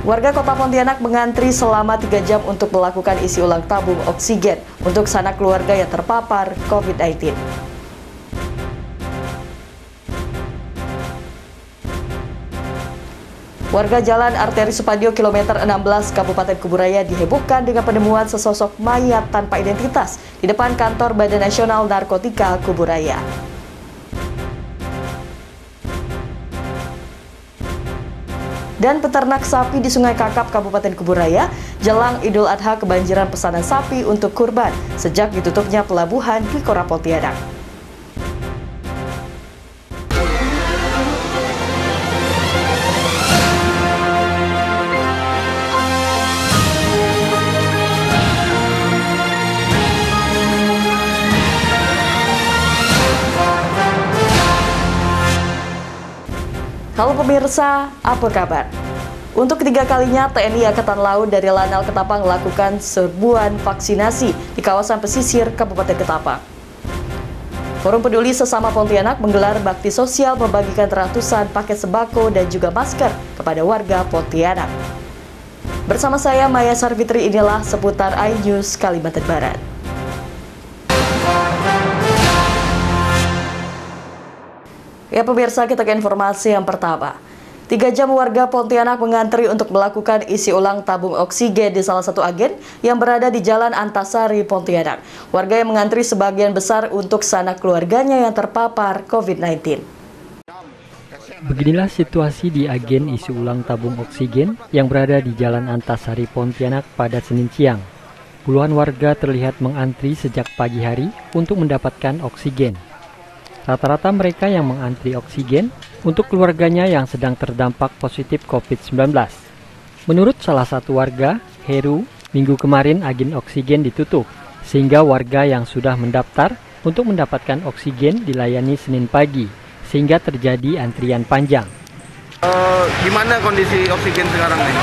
Warga Kota Pontianak mengantri selama 3 jam untuk melakukan isi ulang tabung oksigen untuk sanak keluarga yang terpapar COVID-19. Warga Jalan Arteri Supadio kilometer 16 Kabupaten Kuburaya dihebohkan dengan penemuan sesosok mayat tanpa identitas di depan kantor Badan Nasional Narkotika Kuburaya. Dan peternak sapi di Sungai Kakap, Kabupaten Kuburaya, jelang Idul Adha kebanjiran pesanan sapi untuk kurban sejak ditutupnya pelabuhan di Kota Pontianak. Halo pemirsa, apa kabar? Untuk ketiga kalinya, TNI Angkatan Laut dari Lanal Ketapang melakukan serbuan vaksinasi di kawasan pesisir Kabupaten Ketapang. Forum Peduli Sesama Pontianak menggelar bakti sosial membagikan ratusan paket sembako dan juga masker kepada warga Pontianak. Bersama saya Maya Sarfitri, inilah seputar iNews Kalimantan Barat. Ya pemirsa, kita ke informasi yang pertama. 3 jam warga Pontianak mengantri untuk melakukan isi ulang tabung oksigen di salah satu agen yang berada di Jalan Antasari, Pontianak. Warga yang mengantri sebagian besar untuk sanak keluarganya yang terpapar COVID-19. Beginilah situasi di agen isi ulang tabung oksigen yang berada di Jalan Antasari, Pontianak pada Senin siang. Puluhan warga terlihat mengantri sejak pagi hari untuk mendapatkan oksigen. Rata-rata mereka yang mengantri oksigen untuk keluarganya yang sedang terdampak positif COVID-19. Menurut salah satu warga, Heru, minggu kemarin agen oksigen ditutup, sehingga warga yang sudah mendaftar untuk mendapatkan oksigen dilayani Senin pagi, sehingga terjadi antrian panjang. Gimana kondisi oksigen sekarang nih?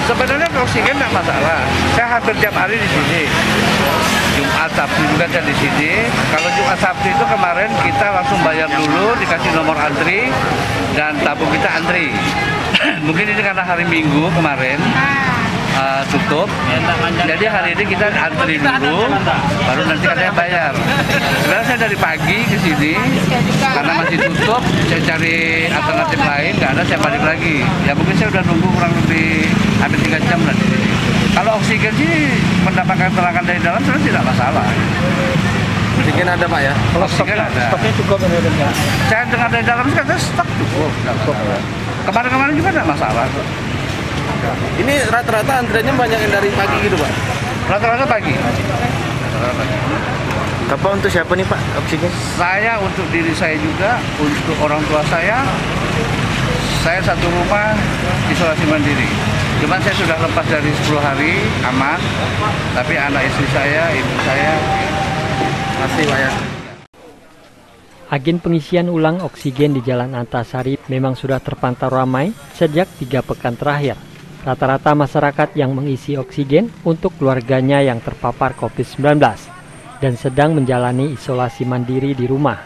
Sebenarnya oksigen tidak masalah. Saya hampir tiap hari di sini. Jumat Sabtu juga saya di sini. Kalau Jumat Sabtu itu kemarin kita langsung bayar dulu, dikasih nomor antri dan tabung kita antri. Mungkin ini karena hari Minggu kemarin tutup. Jadi hari ini kita antri dulu, baru nanti katanya bayar. Sebenarnya saya dari pagi ke sini karena masih tutup. Saya cari alternatif lain, nggak ada, saya balik lagi. Ya mungkin saya udah nunggu kurang lebih hampir 3 jam lah di sini. Kalau oksigen sih mendapatkan terangan dari dalam sebenarnya tidak masalah. Oksigen ada Pak ya? Kalau stoknya cukup. Saya dengar dari dalam sih katanya stok cukup. Kemarin-kemarin juga tidak masalah. Ini rata-rata antriannya banyak yang dari pagi gitu Pak? Rata-rata pagi. Apa untuk siapa nih Pak oksigen? Saya untuk diri saya juga, untuk orang tua saya satu rumah isolasi mandiri. Cuman saya sudah lepas dari 10 hari, aman. Tapi anak istri saya, ibu saya masih Pak ya. Agen pengisian ulang oksigen di Jalan Antasari memang sudah terpantau ramai sejak 3 pekan terakhir. Rata-rata masyarakat yang mengisi oksigen untuk keluarganya yang terpapar COVID-19 dan sedang menjalani isolasi mandiri di rumah.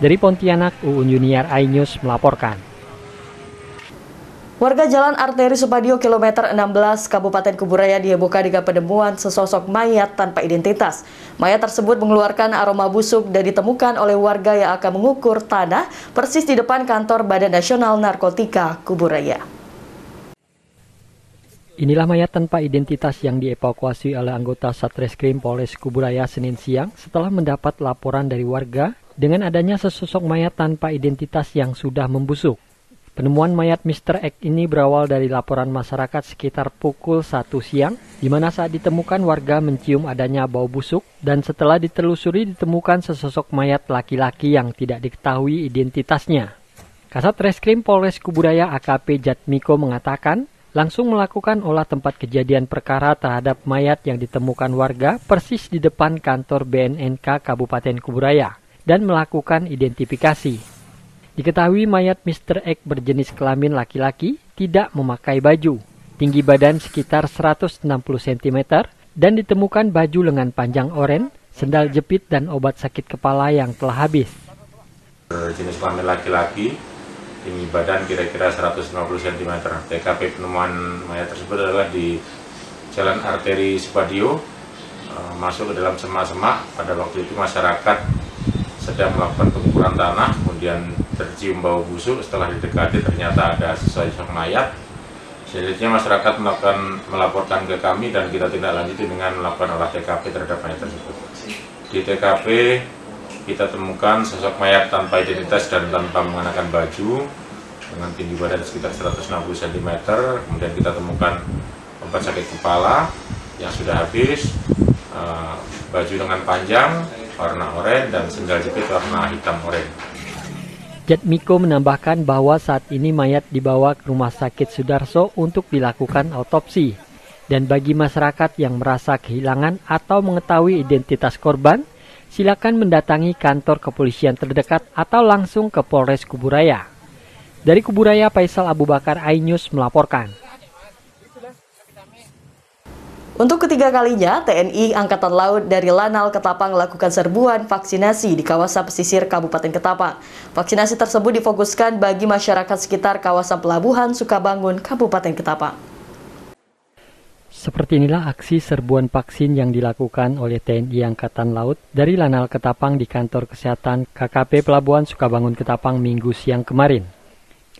Dari Pontianak, Uun Junior iNews melaporkan. Warga Jalan Arteri Supadio kilometer 16 Kabupaten Kuburaya dihebohkan dengan penemuan sesosok mayat tanpa identitas. Mayat tersebut mengeluarkan aroma busuk dan ditemukan oleh warga yang akan mengukur tanah persis di depan kantor Badan Nasional Narkotika Kuburaya. Inilah mayat tanpa identitas yang dievakuasi oleh anggota Satreskrim Polres Kuburaya Senin siang setelah mendapat laporan dari warga dengan adanya sesosok mayat tanpa identitas yang sudah membusuk. Penemuan mayat Mr. X ini berawal dari laporan masyarakat sekitar pukul 1 siang, di mana saat ditemukan warga mencium adanya bau busuk, dan setelah ditelusuri ditemukan sesosok mayat laki-laki yang tidak diketahui identitasnya. Kasat Reskrim Polres Kuburaya AKP Jatmiko mengatakan, langsung melakukan olah tempat kejadian perkara terhadap mayat yang ditemukan warga persis di depan kantor BNNK Kabupaten Kuburaya, dan melakukan identifikasi. Diketahui mayat Mr. X berjenis kelamin laki-laki, tidak memakai baju, tinggi badan sekitar 160 cm, dan ditemukan baju lengan panjang oranye, sendal jepit dan obat sakit kepala yang telah habis. Jenis kelamin laki-laki, tinggi badan kira-kira 150 cm. TKP penemuan mayat tersebut adalah di Jalan Arteri Supadio, masuk ke dalam semak-semak. Pada waktu itu masyarakat sedang melakukan pengukuran tanah, kemudian tercium bau busuk. Setelah didekati ternyata ada sesosok mayat. Selanjutnya masyarakat melaporkan ke kami dan kita tindak lanjuti dengan melakukan olah TKP terhadap mayat tersebut. Di TKP kita temukan sosok mayat tanpa identitas dan tanpa mengenakan baju dengan tinggi badan sekitar 160 cm. Kemudian kita temukan obat sakit kepala yang sudah habis, baju lengan panjang warna oranye dan sendal jepit warna hitam oranye. Jatmiko menambahkan bahwa saat ini mayat dibawa ke Rumah Sakit Sudarso untuk dilakukan autopsi. Dan bagi masyarakat yang merasa kehilangan atau mengetahui identitas korban, silakan mendatangi kantor kepolisian terdekat atau langsung ke Polres Kuburaya. Dari Kuburaya, Faisal Abu Bakar, iNews melaporkan. Untuk ketiga kalinya, TNI Angkatan Laut dari Lanal Ketapang melakukan serbuan vaksinasi di kawasan pesisir Kabupaten Ketapang. Vaksinasi tersebut difokuskan bagi masyarakat sekitar kawasan Pelabuhan Sukabangun, Kabupaten Ketapang. Seperti inilah aksi serbuan vaksin yang dilakukan oleh TNI Angkatan Laut dari Lanal Ketapang di Kantor Kesehatan KKP Pelabuhan Sukabangun Ketapang Minggu siang kemarin.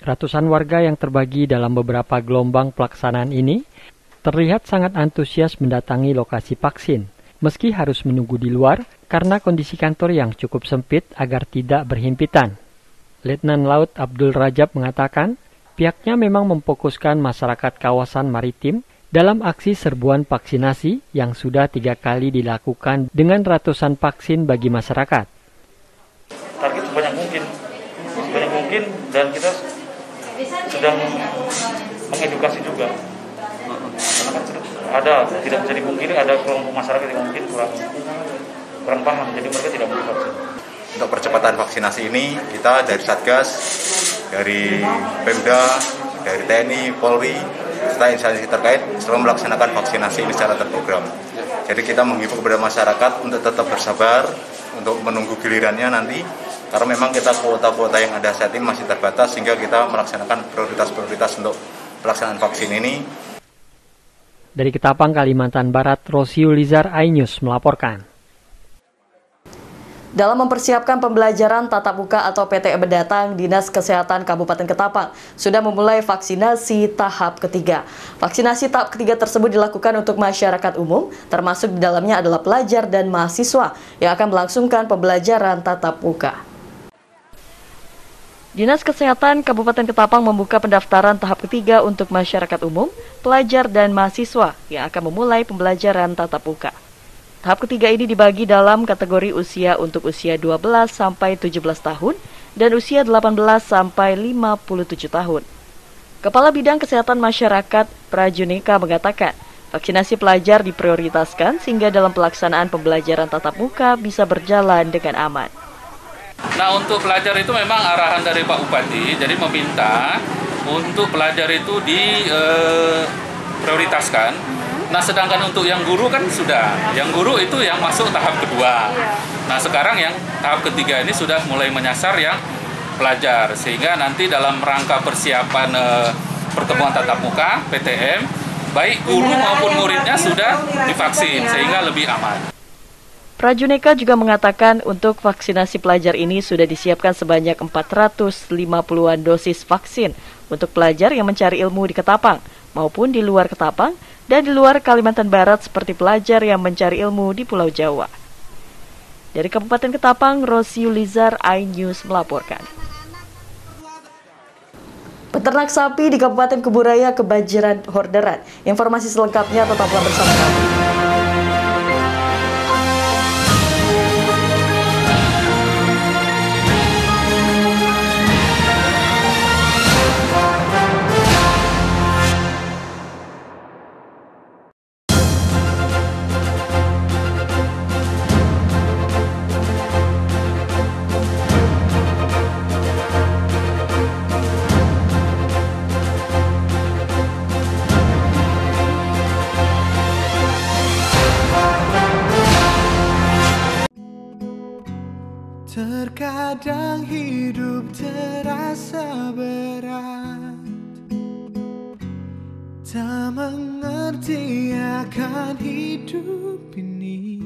Ratusan warga yang terbagi dalam beberapa gelombang pelaksanaan ini terlihat sangat antusias mendatangi lokasi vaksin, meski harus menunggu di luar karena kondisi kantor yang cukup sempit agar tidak berhimpitan. Letnan Laut Abdul Rajab mengatakan, pihaknya memang memfokuskan masyarakat kawasan maritim dalam aksi serbuan vaksinasi yang sudah 3 kali dilakukan dengan ratusan vaksin bagi masyarakat. Target sebanyak mungkin dan kita sedang mengedukasi juga. Karena kan ada, tidak bisa dipungkiri, ada kelompok masyarakat yang mungkin kurang paham, jadi mereka tidak mau divaksin. Untuk percepatan vaksinasi ini, kita dari Satgas, dari Pemda, dari TNI, Polri, serta instansi terkait selalu melaksanakan vaksinasi ini secara terprogram. Jadi kita menghimbau kepada masyarakat untuk tetap bersabar, untuk menunggu gilirannya nanti, karena memang kita kuota-kuota yang ada saat ini masih terbatas, sehingga kita melaksanakan prioritas-prioritas untuk pelaksanaan vaksin ini. Dari Ketapang, Kalimantan Barat, Rosiulizar, iNews melaporkan. Dalam mempersiapkan pembelajaran tatap muka atau PTM mendatang, Dinas Kesehatan Kabupaten Ketapang sudah memulai vaksinasi tahap ketiga. Vaksinasi tahap ketiga tersebut dilakukan untuk masyarakat umum, termasuk di dalamnya adalah pelajar dan mahasiswa yang akan melangsungkan pembelajaran tatap muka. Dinas Kesehatan Kabupaten Ketapang membuka pendaftaran tahap ketiga untuk masyarakat umum, pelajar dan mahasiswa yang akan memulai pembelajaran tatap muka. Tahap ketiga ini dibagi dalam kategori usia untuk usia 12 sampai 17 tahun dan usia 18 sampai 57 tahun. Kepala Bidang Kesehatan Masyarakat Prajuneka mengatakan, vaksinasi pelajar diprioritaskan sehingga dalam pelaksanaan pembelajaran tatap muka bisa berjalan dengan aman. Nah, untuk pelajar itu memang arahan dari Pak Bupati, jadi meminta untuk pelajar itu diprioritaskan. Nah, sedangkan untuk yang guru kan sudah, yang guru itu yang masuk tahap kedua. Nah, sekarang yang tahap ketiga ini sudah mulai menyasar yang pelajar, sehingga nanti dalam rangka persiapan pertemuan tatap muka PTM, baik guru maupun muridnya sudah divaksin, sehingga lebih aman. Prajuneka juga mengatakan untuk vaksinasi pelajar ini sudah disiapkan sebanyak 450-an dosis vaksin untuk pelajar yang mencari ilmu di Ketapang maupun di luar Ketapang dan di luar Kalimantan Barat seperti pelajar yang mencari ilmu di Pulau Jawa. Dari Kabupaten Ketapang, Rosiulizar, iNews melaporkan. Peternak sapi di Kabupaten Kuburaya kebanjiran orderan. Informasi selengkapnya tetaplah bersama kami. Terkadang hidup terasa berat, tak mengerti akan hidup ini.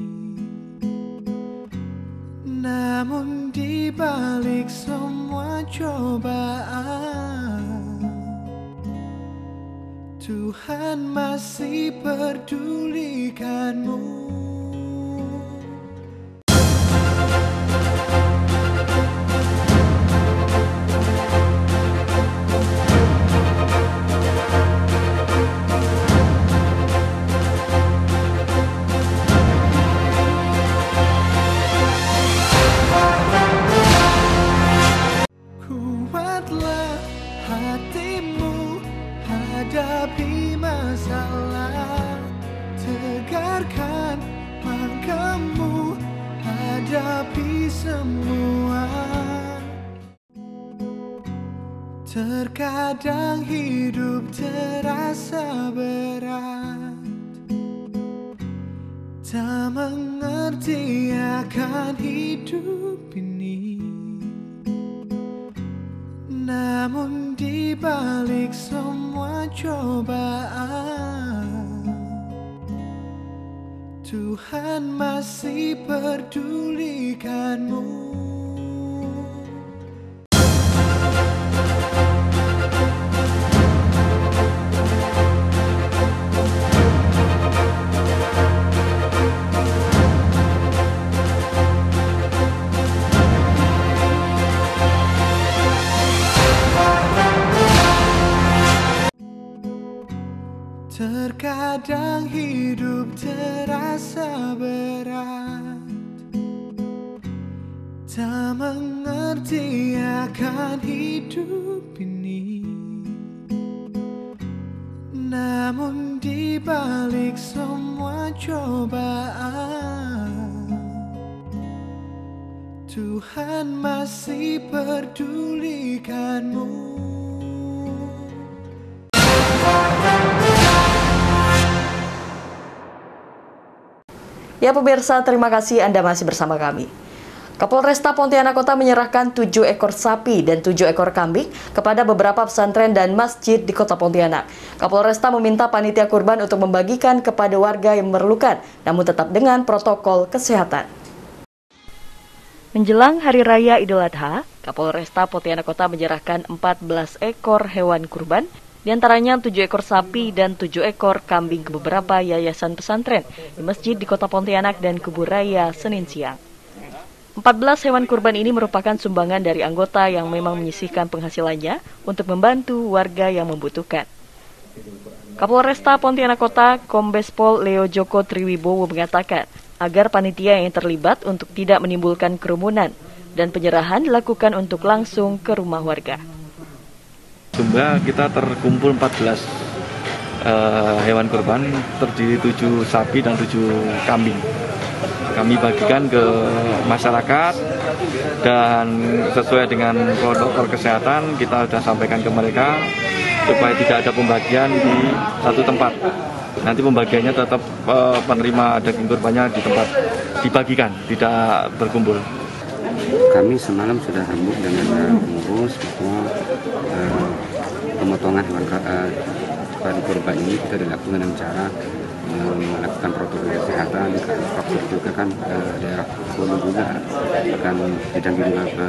Namun di balik semua cobaan, Tuhan masih pedulikanmu. Kuatlah hatimu hadapi masalah, tegarkan langkahmu hadapi semua. Terkadang hidup terasa berat, tak mengerti akan hidup ini. Namun di balik semua cobaan, Tuhan masih pedulikanmu. Terkadang hidup terasa berat, tak mengerti akan hidup ini. Namun di balik semua cobaan, Tuhan masih pedulikanmu. Ya pemirsa, terima kasih Anda masih bersama kami. Kapolresta Pontianak Kota menyerahkan 7 ekor sapi dan 7 ekor kambing kepada beberapa pesantren dan masjid di Kota Pontianak. Kapolresta meminta panitia kurban untuk membagikan kepada warga yang memerlukan, namun tetap dengan protokol kesehatan. Menjelang Hari Raya Idul Adha, Kapolresta Pontianak Kota menyerahkan 14 ekor hewan kurban, di antaranya 7 ekor sapi dan 7 ekor kambing ke beberapa yayasan pesantren di masjid di Kota Pontianak dan Kubur Raya Senin siang. 14 hewan kurban ini merupakan sumbangan dari anggota yang memang menyisihkan penghasilannya untuk membantu warga yang membutuhkan. Kapolresta Pontianak Kota Kombes Pol Leo Joko Triwibowo mengatakan agar panitia yang terlibat untuk tidak menimbulkan kerumunan dan penyerahan dilakukan untuk langsung ke rumah warga. Jumlah kita terkumpul 14 hewan kurban, terdiri 7 sapi dan 7 kambing. Kami bagikan ke masyarakat dan sesuai dengan protokol kesehatan kita sudah sampaikan ke mereka supaya tidak ada pembagian di satu tempat. Nanti pembagiannya tetap penerima daging kurbannya di tempat dibagikan, tidak berkumpul. Kami semalam sudah rembuk dengan pengurus bahwa pemotongan hewan kurban ini kita dilakukan dengan cara melakukan protokol kesehatan. Waktu juga kan daerah Bolu juga akan didampingi juga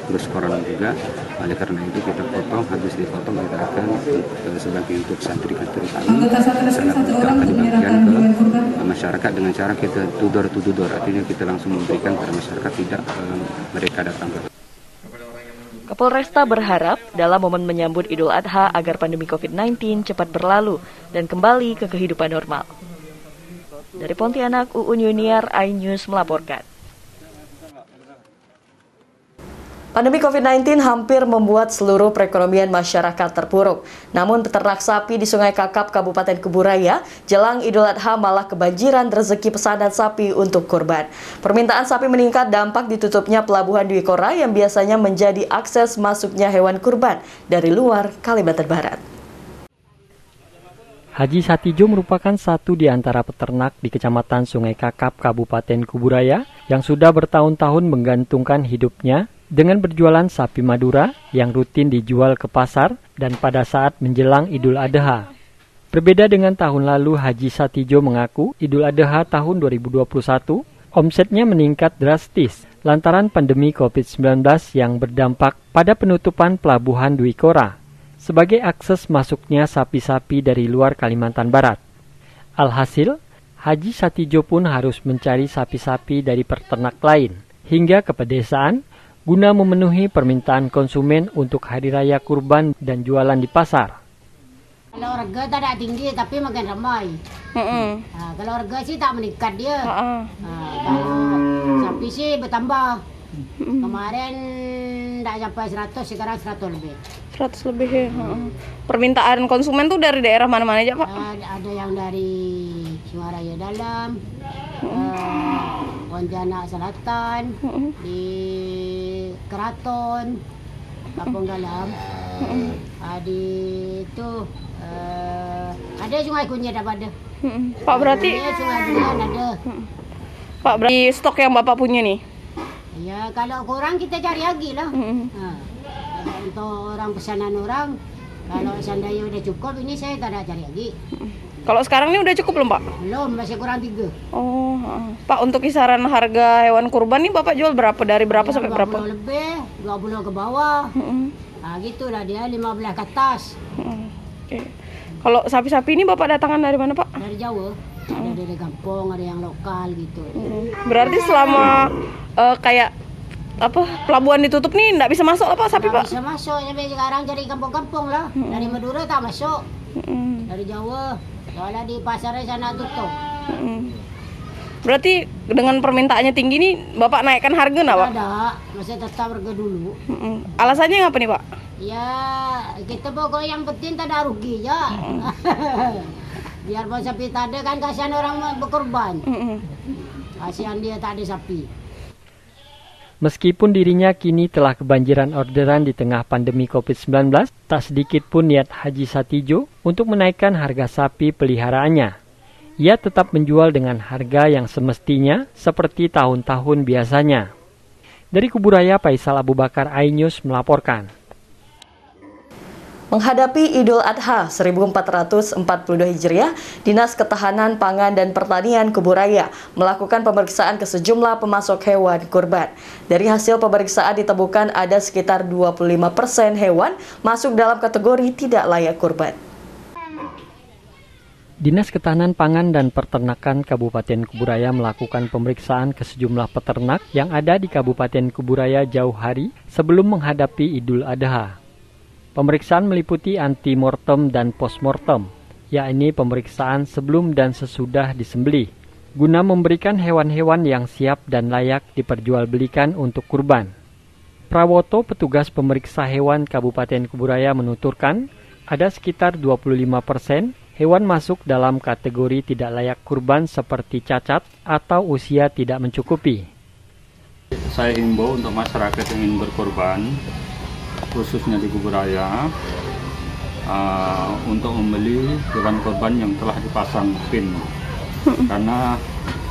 virus corona juga. Oleh karena itu kita potong, habis dipotong kita akan sebagai untuk santri-santri kami kita akan dibagikan ke masyarakat dengan cara kita tudor, artinya kita langsung memberikan kepada masyarakat, tidak mereka datang ke. Kapolresta berharap dalam momen menyambut Idul Adha agar pandemi COVID-19 cepat berlalu dan kembali ke kehidupan normal. Dari Pontianak, Uun Yuniar, iNews melaporkan. Pandemi COVID-19 hampir membuat seluruh perekonomian masyarakat terpuruk. Namun peternak sapi di Sungai Kakap, Kabupaten Kubur Raya, jelang Idul Adha malah kebanjiran rezeki pesanan sapi untuk kurban. Permintaan sapi meningkat dampak ditutupnya pelabuhan Dwi Kora yang biasanya menjadi akses masuknya hewan kurban dari luar Kalimantan Barat. Haji Satijo merupakan satu di antara peternak di Kecamatan Sungai Kakap, Kabupaten Kubur Raya yang sudah bertahun-tahun menggantungkan hidupnya dengan berjualan sapi Madura yang rutin dijual ke pasar dan pada saat menjelang Idul Adha. Berbeda dengan tahun lalu, Haji Satijo mengaku Idul Adha tahun 2021 omsetnya meningkat drastis lantaran pandemi COVID-19 yang berdampak pada penutupan pelabuhan Dwi Kora sebagai akses masuknya sapi-sapi dari luar Kalimantan Barat. Alhasil, Haji Satijo pun harus mencari sapi-sapi dari peternak lain hingga ke pedesaan guna memenuhi permintaan konsumen untuk Hari Raya Kurban dan jualan di pasar. Kalau harga tak tinggi tapi makin ramai. Kalau harga sih tak meningkat dia. Kalau sapi sih bertambah. Kemarin tak sampai 100, sekarang 100 lebih. 100 lebih ya. Permintaan konsumen tuh dari daerah mana-mana aja, Pak? Ada yang dari Suaraya Dalam, Pontianak Selatan, di Keraton, Kampung Dalam, di itu ada Sungai Kunyit ada. Pak berarti Sungai Kunyit ada. Pak berarti stok yang Bapak punya nih? Ya kalau kurang kita cari lagi lah. Untuk orang pesanan orang, kalau seandainya udah cukup ini saya tak ada cari lagi. Kalau sekarang ini udah cukup belum, Pak? Belum, masih kurang 3. Oh, Pak, untuk kisaran harga hewan kurban nih Bapak jual berapa? Dari berapa sampai berapa? 20 lebih, 20 ke bawah. Nah, gitulah dia 15 ke atas. Oke. Kalau sapi-sapi ini Bapak datangan dari mana, Pak? Dari Jawa. Ada dari kampung, ada yang lokal gitu. Berarti selama kayak pelabuhan ditutup nih nggak bisa masuk apa sapi, Pak? Bisa masuk, sampai sekarang dari kampung-kampung lah. Dari Madura tak masuk. Dari Jawa. Soalnya di pasarnya sana tutup. Berarti dengan permintaannya tinggi nih, Bapak naikkan harga nggak, Pak? Ada, masih tetap harga dulu. Alasannya apa nih, Pak? Ya, kita pokoknya yang penting tak ada rugi ya. Biarpun sapi tak ada kan kasihan orang berkorban. Kasihan dia tak ada sapi. Meskipun dirinya kini telah kebanjiran orderan di tengah pandemi COVID-19, tak sedikit pun niat Haji Satijo untuk menaikkan harga sapi peliharaannya. Ia tetap menjual dengan harga yang semestinya seperti tahun-tahun biasanya. Dari Kuburaya, Faisal Abu Bakar, iNews melaporkan. Menghadapi Idul Adha 1442 Hijriah, Dinas Ketahanan Pangan dan Pertanian Kuburaya melakukan pemeriksaan ke sejumlah pemasok hewan kurban. Dari hasil pemeriksaan ditemukan ada sekitar 25% hewan masuk dalam kategori tidak layak kurban. Dinas Ketahanan Pangan dan Peternakan Kabupaten Kuburaya melakukan pemeriksaan ke sejumlah peternak yang ada di Kabupaten Kuburaya jauh hari sebelum menghadapi Idul Adha. Pemeriksaan meliputi anti-mortem dan post-mortem, yakni pemeriksaan sebelum dan sesudah disembelih, guna memberikan hewan-hewan yang siap dan layak diperjualbelikan untuk kurban. Prawoto, petugas pemeriksa hewan Kabupaten Kuburaya menuturkan, ada sekitar 25% hewan masuk dalam kategori tidak layak kurban seperti cacat atau usia tidak mencukupi. Saya himbau untuk masyarakat yang ingin berkorban, khususnya di Kuburaya, untuk membeli hewan korban yang telah dipasang PIN, karena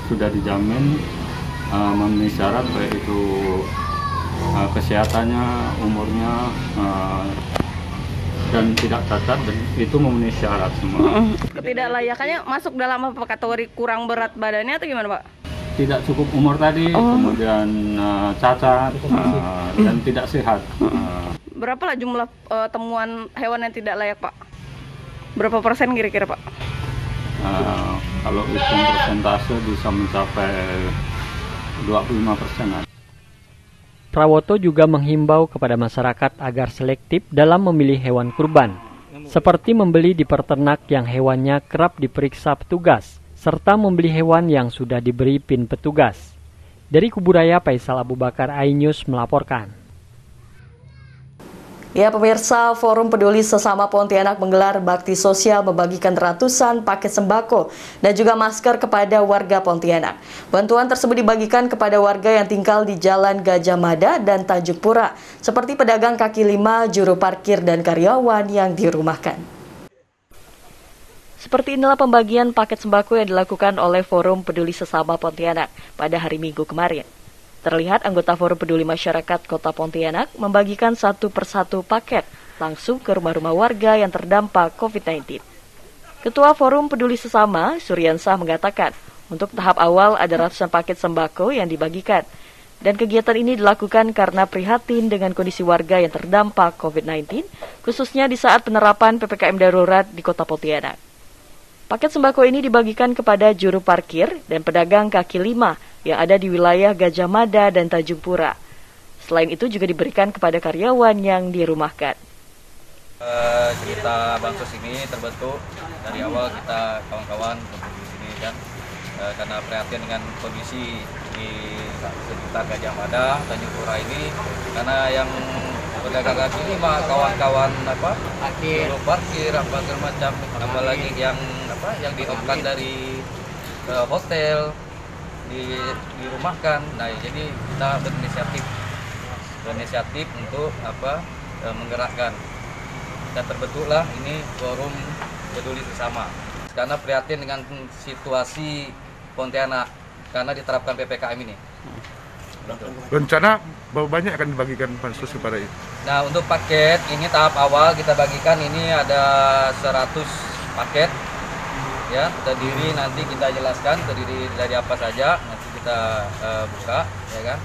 sudah dijamin memenuhi syarat, baik itu kesehatannya, umurnya, dan tidak cacat, dan itu memenuhi syarat semua. Ketidaklayakannya masuk dalam apa kategori kurang berat badannya atau gimana, Pak? Tidak cukup umur tadi, kemudian cacat, dan tidak sehat. Berapa lah jumlah temuan hewan yang tidak layak, Pak? Berapa persen kira-kira, Pak? Kalau hitung persentase bisa mencapai 25%. Prawoto juga menghimbau kepada masyarakat agar selektif dalam memilih hewan kurban, seperti membeli di peternak yang hewannya kerap diperiksa petugas, serta membeli hewan yang sudah diberi PIN petugas. Dari Kuburaya, Faisal Abu Bakar, iNews melaporkan. Ya pemirsa, Forum Peduli Sesama Pontianak menggelar bakti sosial membagikan ratusan paket sembako dan juga masker kepada warga Pontianak. Bantuan tersebut dibagikan kepada warga yang tinggal di Jalan Gajah Mada dan Tanjung Pura, seperti pedagang kaki lima, juru parkir, dan karyawan yang dirumahkan. Seperti inilah pembagian paket sembako yang dilakukan oleh Forum Peduli Sesama Pontianak pada hari Minggu kemarin. terlihat anggota Forum Peduli Masyarakat Kota Pontianak membagikan satu persatu paket langsung ke rumah-rumah warga yang terdampak COVID-19. Ketua Forum Peduli Sesama, Suryansah, mengatakan untuk tahap awal ada ratusan paket sembako yang dibagikan. Dan kegiatan ini dilakukan karena prihatin dengan kondisi warga yang terdampak COVID-19, khususnya di saat penerapan PPKM darurat di Kota Pontianak. Paket sembako ini dibagikan kepada juru parkir dan pedagang kaki lima yang ada di wilayah Gajah Mada dan Tanjung Pura. Selain itu juga diberikan kepada karyawan yang dirumahkan. Kita bansos ini terbentuk dari awal kita kawan-kawan di sini kan karena prihatin dengan kondisi di sekitar Gajah Mada, Tanjung Pura ini, karena yang pedagang kaki lima, kawan-kawan parkir apa segala macam, apalagi yang diopkan dari hotel dirumahkan. Nah, jadi kita berinisiatif untuk menggerakkan, dan terbentuklah ini Forum Peduli Sesama karena prihatin dengan situasi Pontianak karena diterapkan PPKM ini. Rencana berapa banyak akan dibagikan bansos kepada itu? Nah, untuk paket ini tahap awal kita bagikan ini ada 100 paket. Ya, terdiri nanti kita jelaskan terdiri dari apa saja, nanti kita buka, ya kan.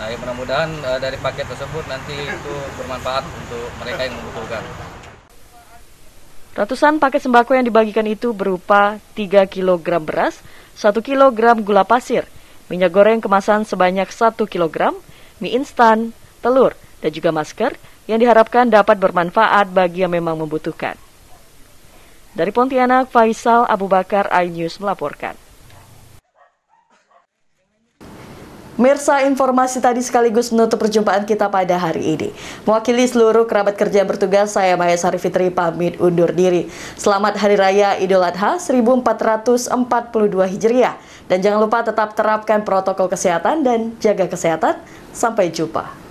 Nah, mudah-mudahan dari paket tersebut nanti itu bermanfaat untuk mereka yang membutuhkan. Ratusan paket sembako yang dibagikan itu berupa 3 kg beras, 1 kg gula pasir, minyak goreng kemasan sebanyak 1 kg, mie instan, telur, dan juga masker yang diharapkan dapat bermanfaat bagi yang memang membutuhkan. Dari Pontianak, Faisal Abu Bakar, iNews melaporkan. Mirsa, informasi tadi sekaligus menutup perjumpaan kita pada hari ini. Mewakili seluruh kerabat kerja yang bertugas, saya Maya Sari Fitri pamit undur diri. Selamat Hari Raya Idul Adha 1442 Hijriah. Dan jangan lupa tetap terapkan protokol kesehatan dan jaga kesehatan. Sampai jumpa.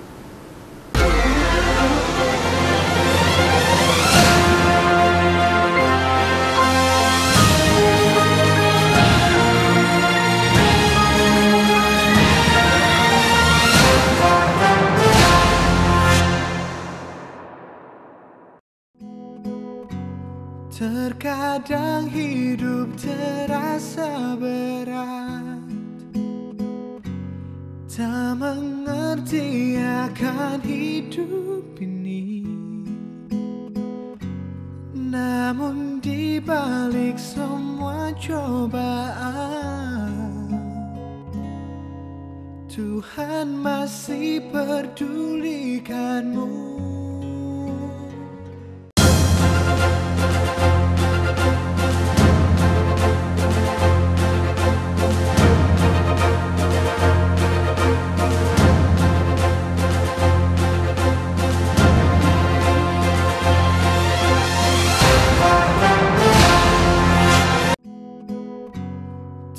Terkadang hidup terasa berat, tak mengerti akan hidup ini. Namun di balik semua cobaan, Tuhan masih pedulikanmu.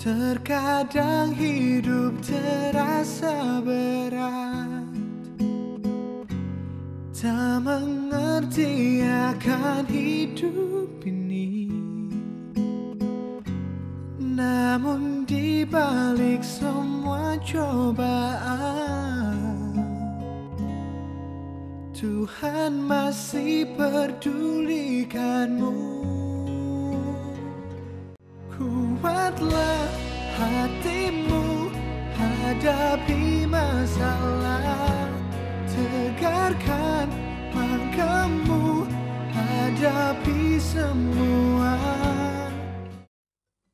Terkadang hidup terasa berat, tak mengerti akan hidup ini. Namun di balik semua cobaan, Tuhan masih pedulikanmu. Kuatlah hatimu hadapi masalah.